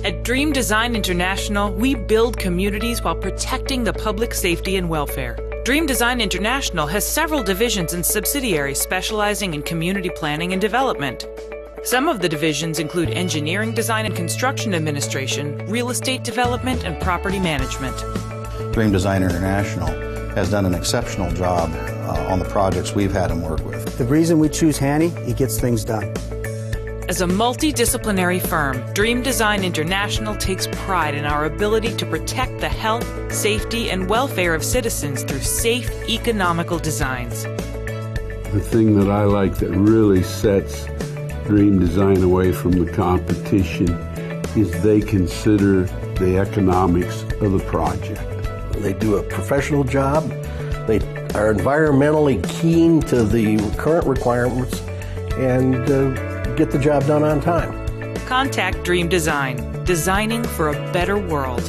At Dream Design International, we build communities while protecting the public safety and welfare. Dream Design International has several divisions and subsidiaries specializing in community planning and development. Some of the divisions include engineering, design and construction administration, real estate development, and property management. Dream Design International has done an exceptional job on the projects we've had him work with. The reason we choose Hanny, he gets things done. As a multidisciplinary firm, Dream Design International takes pride in our ability to protect the health, safety, and welfare of citizens through safe, economical designs. The thing that I like that really sets Dream Design away from the competition is they consider the economics of the project. They do a professional job. They are environmentally keen to the current requirements and get the job done on time. Contact Dream Design, designing for a better world.